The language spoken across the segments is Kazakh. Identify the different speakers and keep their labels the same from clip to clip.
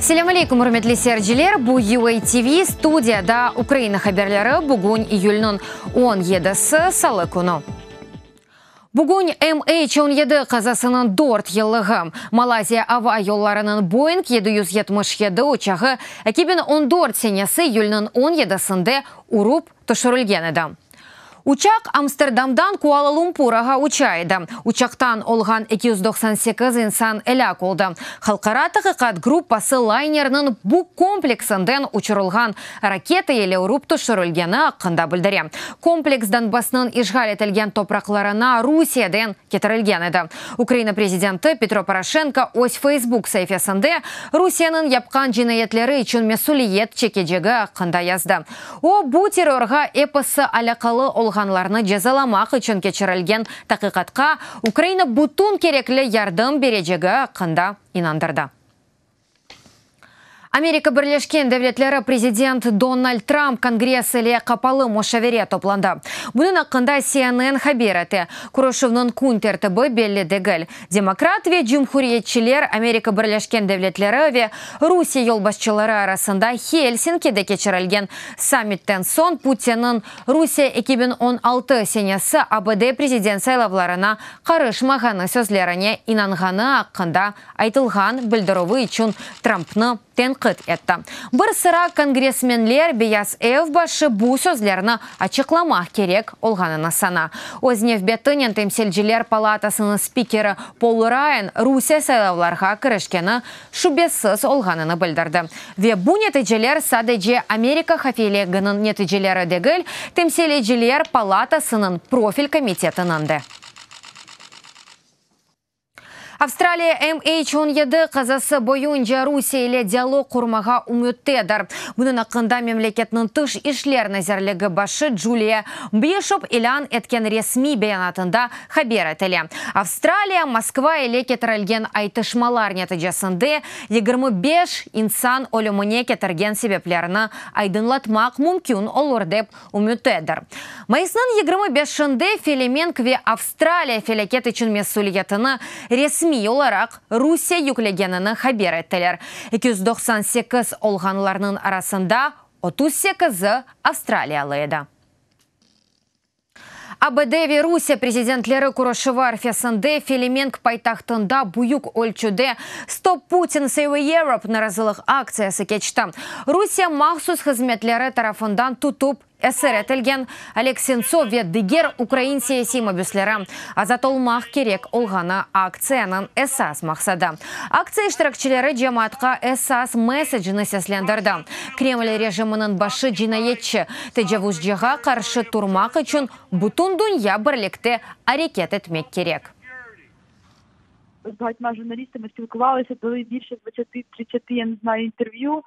Speaker 1: Селям алейкум, урметли серджилер, бу UATV студияда Украина хаберлері бүгін июльнің 17-сі салы күні. Бүгін MH17 қазасының дорт елігі. Малайзия ава yollarının Boeing 777 ұчағы 2014 сенесі июльнің 17-сінде урып түшірілген еді. Учак Амстердамдан Куала-Лумпурага учайды. Учактан олған 298 инсан әләк олды. Халқара тақиқат группасы лайнерінің бұл комплексінден учырылған ракета елі ұрып түшірілгені ақында білдіре. Комплекс Донбассның ишғал етілген топрақларына Русиядан кетірілген еді. Украина президенті Петро Порошенко өз Facebook сайфасында Русияның япқан жинаятлері үшін месулиет чекеджегі ақында язды. О, бұл террорға эпосы алақалы олғанларны жазаламақ үшін кечірілген тақиқатқа Украина бұтын кереклі ярдым бережегі ақында инандырды. Америка Бірлешкен Devletlері президент Дональд Трамп Конгресс еле қапалы мошавере топланды. Бұның ақында CNN хабер әті. Күрішівнің күн тәртібі белі дегіл. Демократ ве жүмхуриетчілер Америка Бірлешкен Devletlері ве Русия елбасчылары арасында Хельсинкиде кечірілген саммиттен сон Путинның Русия 2016 сенесі АБД президент сайлавларына қарышмағаны сөзлеріне инанғаны ақында айтылған білдіруі үшін Трампны тенқит етті. Бір sıra конгрессменлер бияс башы бұл сөзлеріні ачықламақ керек олғанына сана. Ознев бетінен темселжилер палатасының спикері Пол Райан Русия сайлавларға кірішкені шубессіз олғанына білдірді. Ве бұл нетіжелер садеже Америка хафилегінің нетіжелері дегіл темселжилер палатасының профиль комитетінінді. Австралия MH17 қазасы бойынша Русия еле диалог құрмаға үміттедір. Бұның ақында мемлекетінің тыш ішлер назарлығы башы Джулия Бишоп илан еткен ресми бейанатында хабер етілі. Австралия Москва еле кетірілген айтышмалар нәтижесінде 25 инсан өліміне кетірген себеплеріні айдынлатмақ мүмкін олыр деп үміттедір. Майысының 25-шінде Филимен кве Австралия фелекет үшін месулиетіні ресми olarak Rusya yüklегенini haber ettiler. 298 olğanlarının arasında 38'i Avstraliyalıydı. АБД ve Rusya президентлері Курашевар фесінде Филименк пайтақтында бұйық өлчуде «Stop Putin Save Europe» наразылық акциясы кечті. Rusya махсус хызметлері тарафындан тұтып әсер етілген Олег Сенцов ве дигер Украин саяси мобюслері азатолмақ керек олғаны акцияның әсас мақсады. Акция іштіракчілері жаматқа әсас месседжіні сәслендірді. Кремль режимінің башы жинаетші тәжавузжыға қаршы тұрмақ үшін бұтын дүния бірлікті әрекет етмек керек.
Speaker 2: З багатьма журналістами спілкувалися, дали більше 20-30, я не знаю, інтерв'ю.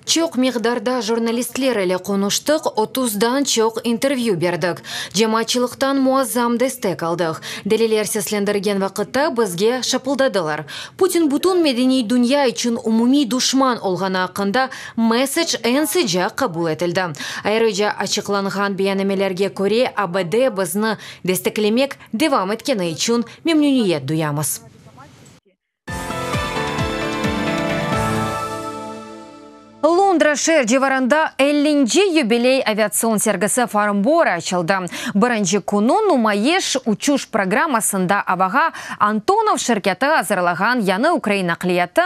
Speaker 1: Çok miqdarda jurnalistler ile konuştuk, 30'dan çok intervyu berdik. Cemaatçılıktan muazzam destek aldık. Deliler seslendirgen vakitte bizge şapıldadılar. Putin bütün medeni dünya için umumi düşman olğanı hakkında mesaj en sıcak kabul etildi. Ayrıca açıklanğan beyanemelerge göre ABD bizni desteklemek devam etkeni için memnuniyet duyamız. Лондра шер живарында 50-ci юбилей авиацион сергісі Фармбора açıldı. Бірінші күні нумайеш учуш программасында аваға Антонов шirketi hazırlagan яны Украина клияты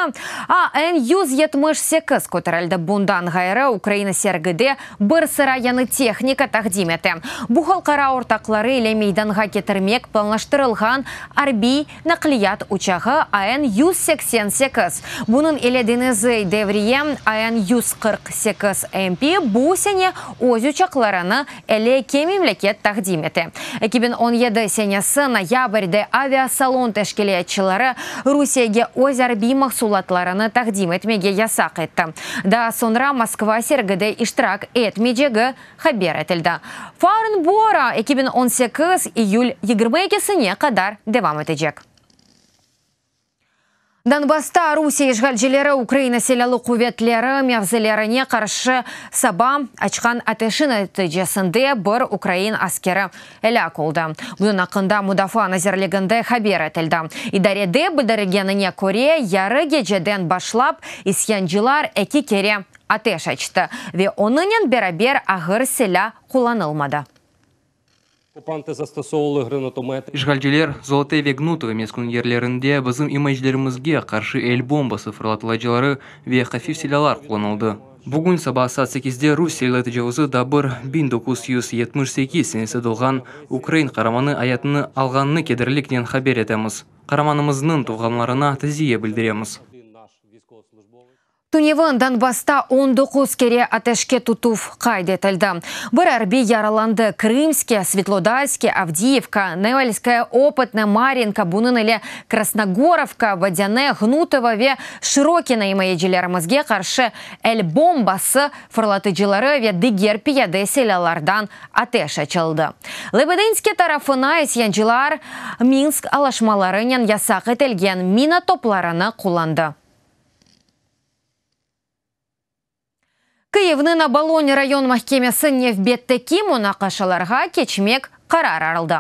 Speaker 1: AN-178 көтерілді. Бұндан ғайры Украина сергіде бір sıra яны техника тақдим еті. Бұл халқара ортақлары еле мейданға кетірмек планлаштырылған арби нақлият учағы AN-188. Бұның еле денізі деврием AN-148 MP bu sene öz uçaklarını ele memleket takdim etti. 2017 senesi noyabr'de aviasalon teşkilatçıları Rusiyaga öz harbiy mahsulotlarini takdim etmege yasak etti. Daha sonra Moskva sergide iştirak etmeyeceği haber etildi. Farnbora 2018 iyul 22'sine kadar devam edecek. Донбасста Русия ишгалжилері Украина селялы куветлері мевзелеріне қаршы саба ачқан атешін нәтижесінде бір Украин аскері әлі қолды. Бұның ақында Мудафа назерлігінде хабер етілді. Идареде білдіргеніне көре яры гежеден башлап исянчылар әкі кере атеш açtı ve онынен берабер ағыр селя қоланылмады.
Speaker 3: Оккупанты застосовывали гранатомети.
Speaker 4: Ишгалжилер золотые вегнутовы мескун ерлерінде біздің имайжлерімізге қаршы эль бомбасы фырлатылайчылары ве хафиф селялар қоланылды. Бүгін саба саат 8-де Русия тәжауызы дабыр 1978 сенесі долған Украин қараманы аятыны алғанны кедірлікнен хабер етеміз. Қараманымыздың туғанларына тізие білдіреміз.
Speaker 1: Туневын Донбасста 19 кере атешке тутув кайдетілді. Бір әрбі яраланды Крымске, Светлодарске, Авдиевка, Невельская, Опытная, Маринка, Бунын или Красногоровка, Водяне, Гнутова ве Широкина и маежилерімізге қаршы әль бомбасы фырлатыжылары ве дигер пияды селялардан атеш açılды. Лебединске тарафына исянчылар Минск алашмаларынан ясақ етілген мина топларыны қоланды. Киевны на Балоне район махкемесі невбеттеки мұнақашаларға кечмек қарар арылды.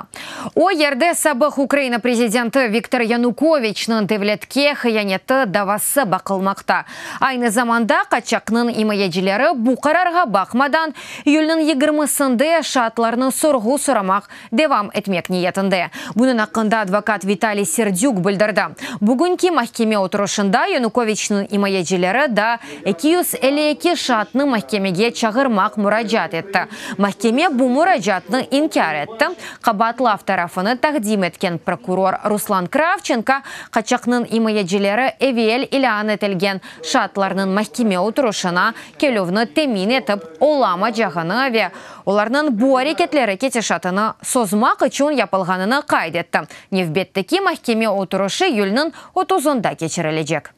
Speaker 1: О ерде сабық Украина президенті Виктор Януковичнің девлетке хыянеті давасы бақылмақта. Айны заманда қачақның имаежилері бұ қарарға бақмадан үйілінің 20-сында шатларының сұрғу сұрамақ девам етмек ниетінде. Бұның ақында адвокат Виталий Сердюк білдірді. Бүгінгі махкеме отырышында Януковичнің имаежилері да 252 шатны махкемеге чағырмақ мұраджат етті. Махкеме бұ мұраджатны инкар етті. Қабатлав тарафыны тақдим еткен прокурор Руслан Кравченко қачақның имаежилері эвел илан етілген шатларының махкеме отырышына келуіні темин етіп олама жағыны ве оларның бұ әрекетлері кетешатыны созмақ үшін япылғаныны қайдетті. Невбеттеки махкеме отырышы юлінің 30-ында кечірілежек.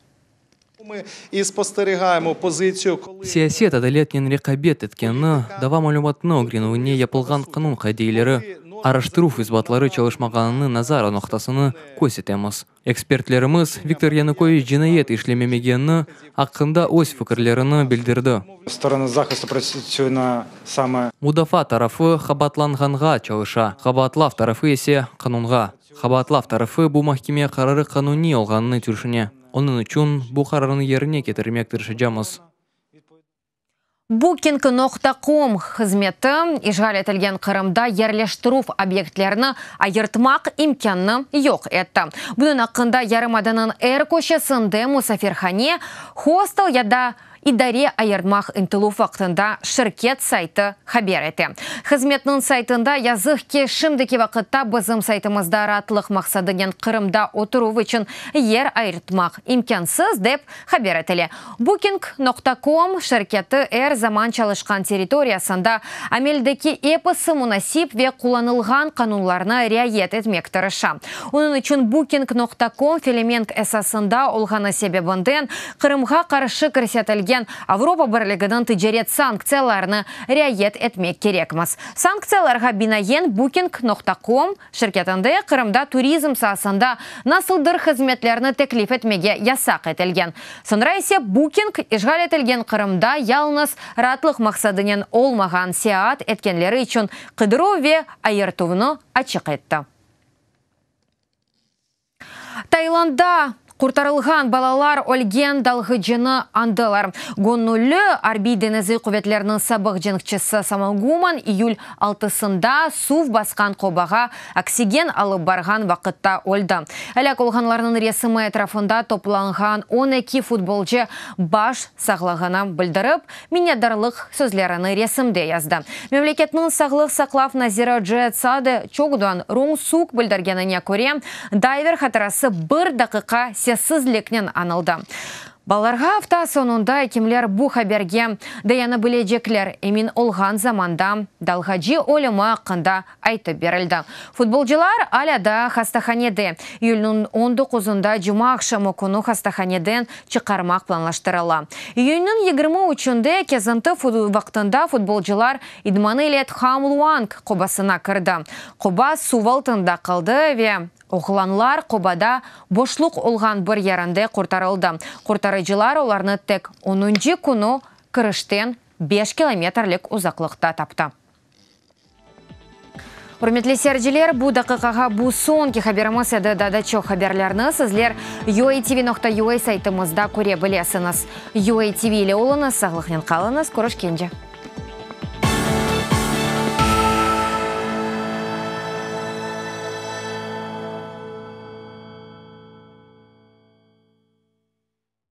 Speaker 5: Ми і спостерігаємо позицію, коли
Speaker 4: Саясет адалетнен рекабет еткені дава малюматны огренуіне япылған қанун қайдейлері араштыруф избатлары çalışмағаныны назар ноқтасыны көрсетеміз. Экспертлеріміз Виктор Янукович жинайет ішлемемегені ақында өз фікірлеріні білдірді.
Speaker 5: сторона захисту працює на саме
Speaker 4: Мудафа тарафы хабатланғанға çalışа, хабатлав тарафы есе қанунға. Хабатлав тарафы бұл махкеме қарары қануни олғаныны түршіне. Оның үшін бұл қарарыны еріне кетірмек тіршіжамыз.
Speaker 1: Booking.com қызметі ишғал етілген Қырымда ерлештіруф объектлеріні айыртмақ имканны yok етті. Бұның ақында ярымаданын әр көшесінде мұсафирхане, хостел яда идаре айыртмақ интылу вақытында шirket сайты хабер еті. Қызметнің сайтында язық ке шымдекі вақытта бізім сайтымызда ратлық мақсадыген Қырымда отыру үшін ер айыртмақ имкансыз деп хабер етілі. Booking.com шirkeті әр заман çalışқан территориясында амелдекі епысы мұнасип ве құланылған қанунларына riayet етмек тырыша. Оның үшін Booking.com филименк әсасында олғаны себебінден Қырымға қаршы көрсетілген Авропа бірлігінің тижерет санкцияларыны riayet етмек керекміз. Санкцияларға бинаен Booking.com шirketінде Қырымда туризм сасында насылдыр қызметлеріні теклиф етмеге ясақ етілген. Сонра есе Booking ишғал етілген Қырымда ялныз ратлық мақсадынен олмаған сеат еткенлері үшін қыдыру ве айыртуыны ачық етті. Таиландда Құртарылған балалар өлген далғыжыны андылар. Гоннулі арби денізі құветлерінің сабық женікчесі Самалгуман июль 6-сында сув басқан қобаға оксиген алып барған вақытта өлді. Әлі қолғанларының ресімі әтрафында топланған 12 футболчы баш сағлығына білдіріп, минедарлық сөзлеріні ресімде язды. Мемлекетінің сағлық сақлав Назира Джетсады чоғудан роң сук білдіргеніне көре, дайвер қатарасы бір дақиқа сізлекнен анылды. Баларға авта сонында кемлер бұ хаберге даяны білежеклер емін олған заманда далғаджи олымы ақында айтып берілді. Футболчылар аляда хастаханеде. Июльнің 19-ында жұма ақшамы күні хастаханеден чықармақ планлаштырыла. Июльнің 23-інде кезінті вақтында футболчылар идманы лет Хамлуанг қобасына кірді. Қоба сувалтында қалды ве Оғланлар Қобада бошлық олған бір яранды құртарылды. Құртарыcılar оларны тек 10-ncı күні кіріштен 5 километрлік ұзақлықта тапты. Құрметлі сәрджілер, бұл дақиқаға бұл сонки хаберіміз еді дадачо хаберлерні сізлер UATV.ua сайтымызда көре білесіңіз. UATV ile олыңыз, сағлықнен қалыңыз, көрішкенде.